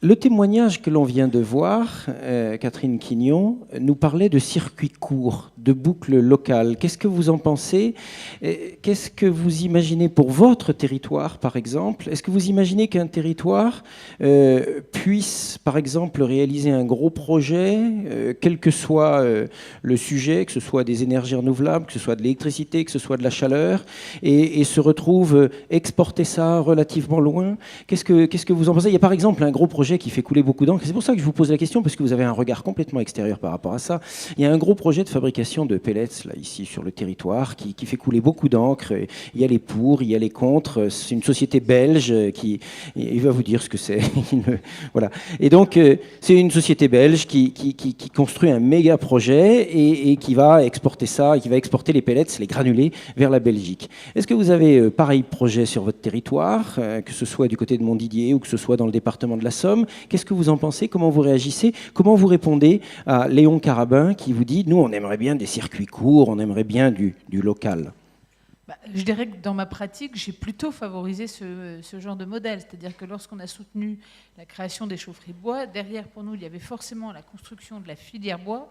Le témoignage que l'on vient de voir, Catherine Quignon, nous parlait de circuits courts, de boucles locales. Qu'est-ce que vous en pensez? Qu'est-ce que vous imaginez pour votre territoire, par exemple? Est-ce que vous imaginez qu'un territoire puisse, par exemple, réaliser un gros projet, quel que soit le sujet, que ce soit des énergies renouvelables, que ce soit de l'électricité, que ce soit de la chaleur, et se retrouve exporter ça relativement loin? Qu'est-ce que vous en pensez? Il y a par exemple un gros projet qui fait couler beaucoup d'encre. C'est pour ça que je vous pose la question, parce que vous avez un regard complètement extérieur par rapport à ça. Il y a un gros projet de fabrication de pellets, là, ici, sur le territoire, qui fait couler beaucoup d'encre. Il y a les pour, il y a les contre. C'est une société belge qui... Il va vous dire ce que c'est. Voilà. Et donc, c'est une société belge qui construit un méga projet et qui va exporter ça, qui va exporter les pellets, les granulés, vers la Belgique. Est-ce que vous avez pareil projet sur votre territoire, que ce soit du côté de Montdidier ou que ce soit dans le département de la Somme? Qu'est-ce que vous en pensez? Comment vous réagissez? Comment vous répondez à Léon Carabin qui vous dit « Nous, on aimerait bien des circuits courts, on aimerait bien du local ». Je dirais que dans ma pratique, j'ai plutôt favorisé ce genre de modèle. C'est-à-dire que lorsqu'on a soutenu la création des chaufferies bois, derrière pour nous, il y avait forcément la construction de la filière bois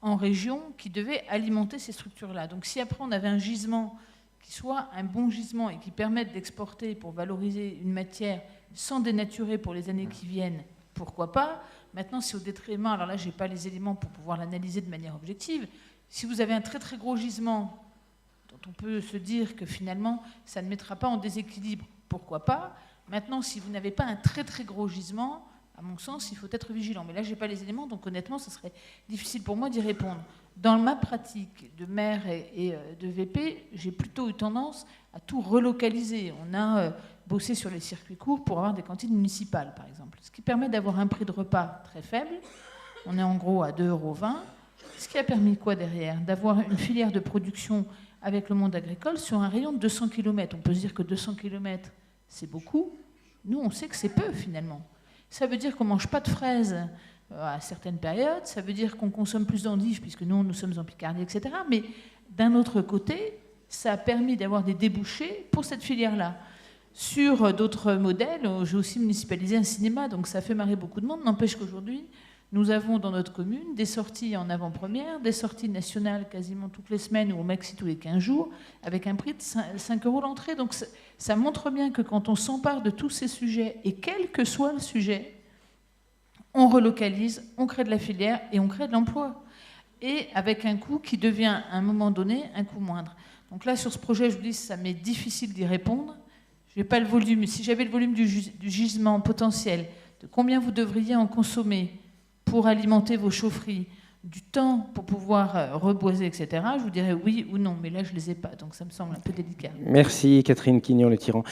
en région qui devait alimenter ces structures-là. Donc si après on avait un gisement qui soit un bon gisement et qui permette d'exporter pour valoriser une matière sans dénaturer pour les années qui viennent, pourquoi pas? Maintenant, c'est au détriment, alors là, je n'ai pas les éléments pour pouvoir l'analyser de manière objective. Si vous avez un très très gros gisement dont on peut se dire que finalement, ça ne mettra pas en déséquilibre, pourquoi pas? Maintenant, si vous n'avez pas un très très gros gisement, à mon sens, il faut être vigilant. Mais là, je n'ai pas les éléments, donc honnêtement, ce serait difficile pour moi d'y répondre. Dans ma pratique de maire et de VP, j'ai plutôt eu tendance à tout relocaliser. On a bossé sur les circuits courts pour avoir des cantines municipales, par exemple. Ce qui permet d'avoir un prix de repas très faible. On est en gros à 2,20 €. Ce qui a permis quoi derrière? D'avoir une filière de production avec le monde agricole sur un rayon de 200 km. On peut se dire que 200 km, c'est beaucoup. Nous, on sait que c'est peu, finalement. Ça veut dire qu'on ne mange pas de fraises à certaines périodes, ça veut dire qu'on consomme plus d'endives, puisque nous sommes en Picardie, etc. Mais d'un autre côté, ça a permis d'avoir des débouchés pour cette filière-là. Sur d'autres modèles, j'ai aussi municipalisé un cinéma, donc ça fait marrer beaucoup de monde. N'empêche qu'aujourd'hui, nous avons dans notre commune des sorties en avant-première, des sorties nationales quasiment toutes les semaines ou au maxi tous les 15 jours, avec un prix de 5 € l'entrée. Donc ça montre bien que quand on s'empare de tous ces sujets, et quel que soit le sujet, on relocalise, on crée de la filière et on crée de l'emploi. Et avec un coût qui devient, à un moment donné, un coût moindre. Donc là, sur ce projet, je vous dis, ça m'est difficile d'y répondre. Je n'ai pas le volume. Si j'avais le volume du gisement potentiel, de combien vous devriez en consommer pour alimenter vos chaufferies, du temps pour pouvoir reboiser, etc., je vous dirais oui ou non. Mais là, je ne les ai pas, donc ça me semble un peu délicat. Merci Catherine Quignon, le tyran.